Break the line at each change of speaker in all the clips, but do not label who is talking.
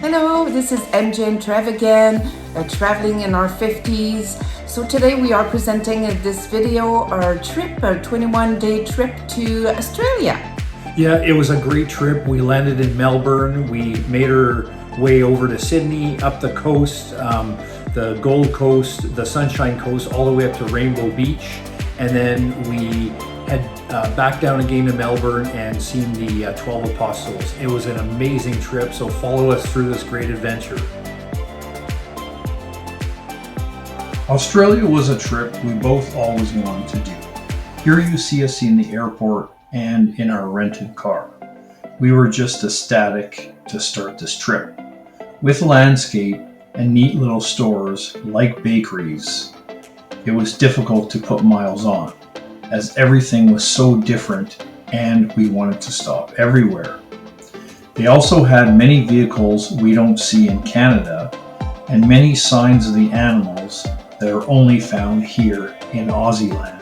Hello, this is Mj&Trev again, traveling in our 50s. So today we are presenting in this video our trip, our 21-day trip to Australia.
Yeah, it was a great trip. We landed in Melbourne. We made our way over to Sydney, up the coast, the Gold Coast, the Sunshine Coast, all the way up to Rainbow Beach. And then we head back down again to Melbourne and seen the 12 Apostles. It was an amazing trip, so follow us through this great adventure.
Australia was a trip we both always wanted to do. Here you see us in the airport and in our rented car. We were just ecstatic to start this trip. With landscape and neat little stores like bakeries, it was difficult to put miles on, as everything was so different and we wanted to stop everywhere. They also had many vehicles we don't see in Canada and many signs of the animals that are only found here in Aussie land.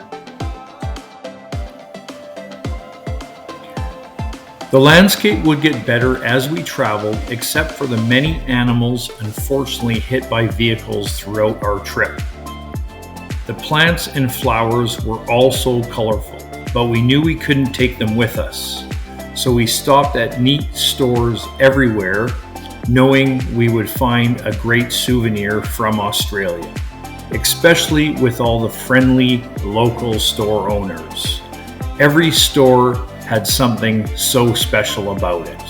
The landscape would get better as we traveled, except for the many animals unfortunately hit by vehicles throughout our trip. The plants and flowers were also colorful, but we knew we couldn't take them with us. So we stopped at neat stores everywhere, knowing we would find a great souvenir from Australia, especially with all the friendly local store owners. Every store had something so special about it.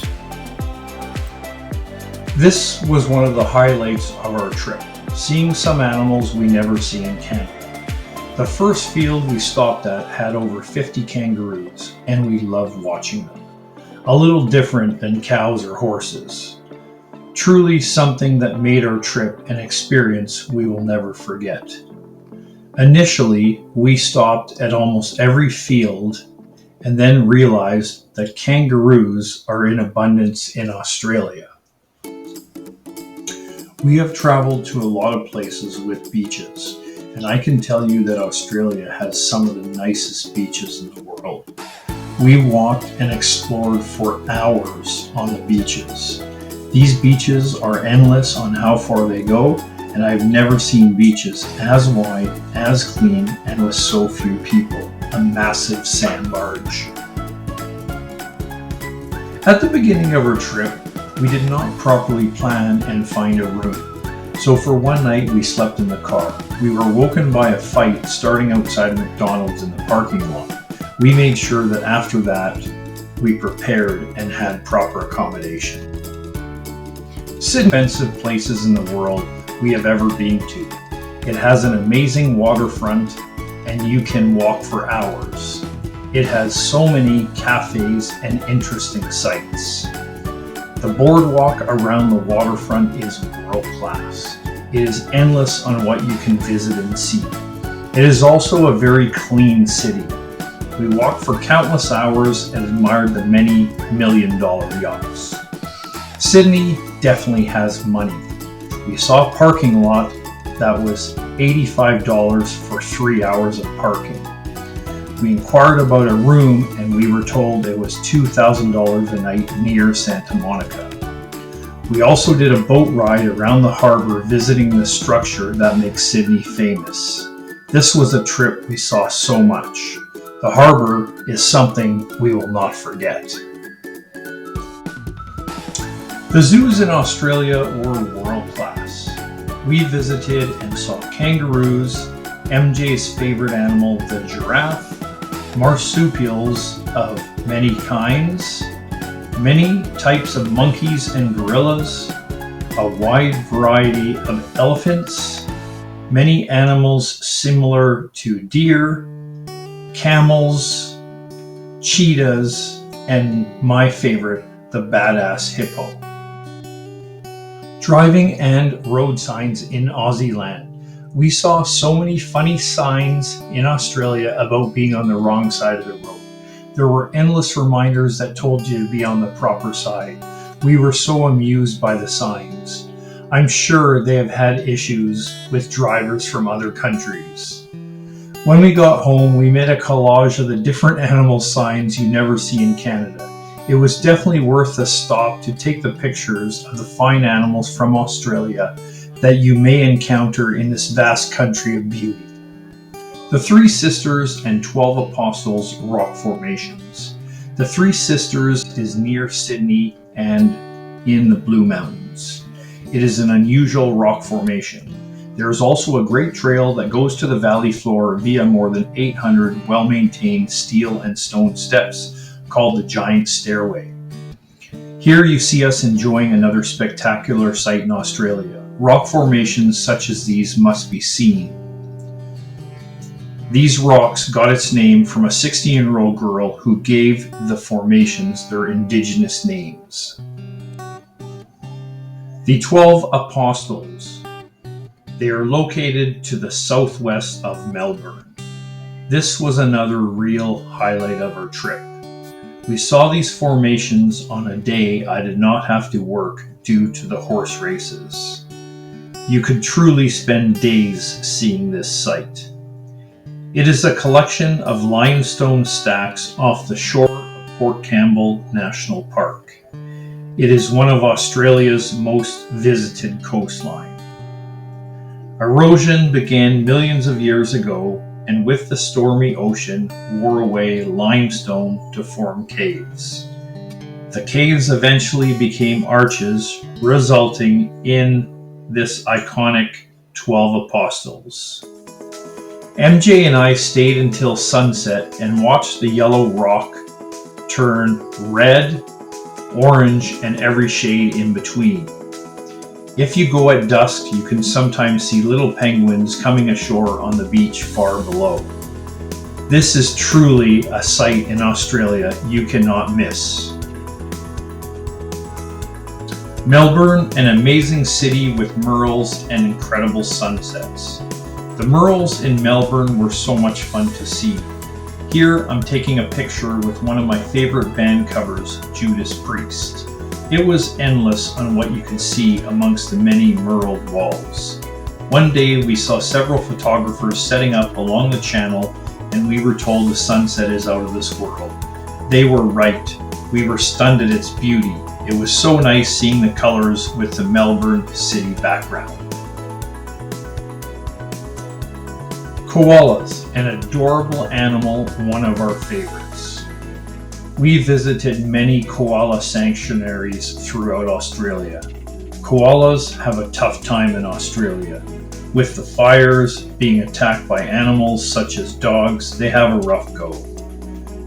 This was one of the highlights of our trip, seeing some animals we never see in Canada. The first field we stopped at had over 50 kangaroos, and we loved watching them. A little different than cows or horses. Truly something that made our trip an experience we will never forget. Initially, we stopped at almost every field and then realized that kangaroos are in abundance in Australia. We have traveled to a lot of places with beaches, and I can tell you that Australia has some of the nicest beaches in the world. We walked and explored for hours on the beaches. These beaches are endless on how far they go, and I've never seen beaches as wide, as clean, and with so few people. A massive sand barge. At the beginning of our trip, we did not properly plan and find a room. So for one night we slept in the car. We were woken by a fight starting outside McDonald's in the parking lot. We made sure that after that we prepared and had proper accommodation. Sydney, expensive places in the world we have ever been to. It has an amazing waterfront and you can walk for hours. It has so many cafes and interesting sights. The boardwalk around the waterfront is world class. It is endless on what you can visit and see. It is also a very clean city. We walked for countless hours and admired the many million-dollar yachts. Sydney definitely has money. We saw a parking lot that was $85 for 3 hours of parking. We inquired about a room and we were told it was $2,000 a night near Santa Monica. We also did a boat ride around the harbor visiting the structure that makes Sydney famous. This was a trip we saw so much. The harbor is something we will not forget. The zoos in Australia were world class. We visited and saw kangaroos, MJ's favorite animal, the giraffe, marsupials of many kinds, many types of monkeys and gorillas, a wide variety of elephants, many animals similar to deer, camels, cheetahs, and my favorite, the badass hippo. Driving and road signs in Aussie land. We saw so many funny signs in Australia about being on the wrong side of the road. There were endless reminders that told you to be on the proper side. We were so amused by the signs. I'm sure they have had issues with drivers from other countries. When we got home, we made a collage of the different animal signs you never see in Canada. it was definitely worth a stop to take the pictures of the fine animals from Australia that you may encounter in this vast country of beauty. The Three Sisters and 12 Apostles rock formations. The Three Sisters is near Sydney and in the Blue Mountains. It is an unusual rock formation. There is also a great trail that goes to the valley floor via more than 800 well-maintained steel and stone steps called the Giant Stairway. Here you see us enjoying another spectacular sight in Australia. Rock formations such as these must be seen. These rocks got its name from a 16-year-old girl who gave the formations their indigenous names. The 12 Apostles. They are located to the southwest of Melbourne. This was another real highlight of our trip. We saw these formations on a day I did not have to work due to the horse races. You could truly spend days seeing this site. It is a collection of limestone stacks off the shore of Port Campbell National Park. It is one of Australia's most visited coastline. Erosion began millions of years ago, and with the stormy ocean wore away limestone to form caves. The caves eventually became arches, resulting in this iconic 12 Apostles. MJ and I stayed until sunset and watched the yellow rock turn red, orange, and every shade in between. If you go at dusk, you can sometimes see little penguins coming ashore on the beach far below. This is truly a sight in Australia you cannot miss. Melbourne, an amazing city with murals and incredible sunsets. The murals in Melbourne were so much fun to see. Here I'm taking a picture with one of my favorite band covers, Judas Priest. It was endless on what you could see amongst the many muraled walls. One day we saw several photographers setting up along the channel, and we were told the sunset is out of this world. They were right. We were stunned at its beauty. It was so nice seeing the colors with the Melbourne city background. Koalas, an adorable animal, one of our favorites. We visited many koala sanctuaries throughout Australia. Koalas have a tough time in Australia. With the fires, being attacked by animals such as dogs, they have a rough go.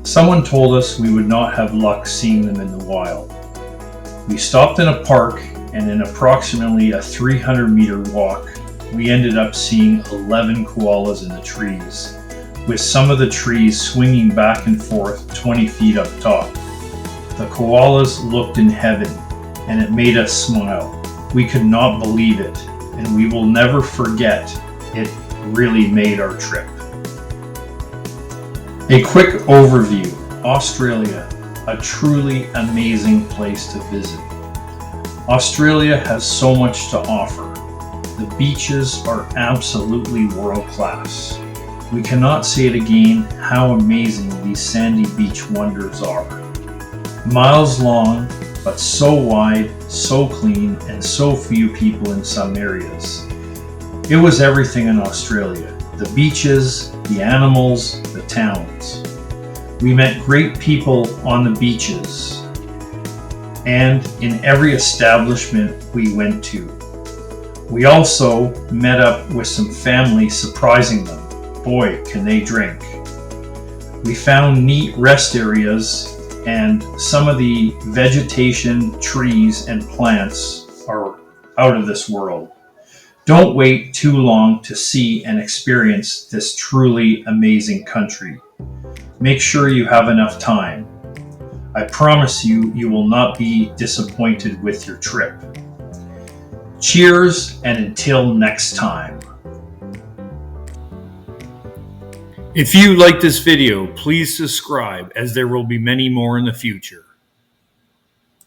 Someone told us we would not have luck seeing them in the wild. We stopped in a park, and in approximately a 300-meter walk, we ended up seeing 11 koalas in the trees, with some of the trees swinging back and forth 20 feet up top. The koalas looked in heaven, and it made us smile. We could not believe it, and we will never forget. It really made our trip. A quick overview. Australia, a truly amazing place to visit. Australia has so much to offer. The beaches are absolutely world class. We cannot say it again how amazing these sandy beach wonders are. Miles long, but so wide, so clean, and so few people in some areas. It was everything in Australia. The beaches, the animals, the towns. We met great people on the beaches and in every establishment we went to. We also met up with some family, surprising them. Boy, can they drink. We found neat rest areas, and some of the vegetation, trees, and plants are out of this world. Don't wait too long to see and experience this truly amazing country. Make sure you have enough time. I promise you, you will not be disappointed with your trip. Cheers, and until next time.
If you like this video, please subscribe, as there will be many more in the future.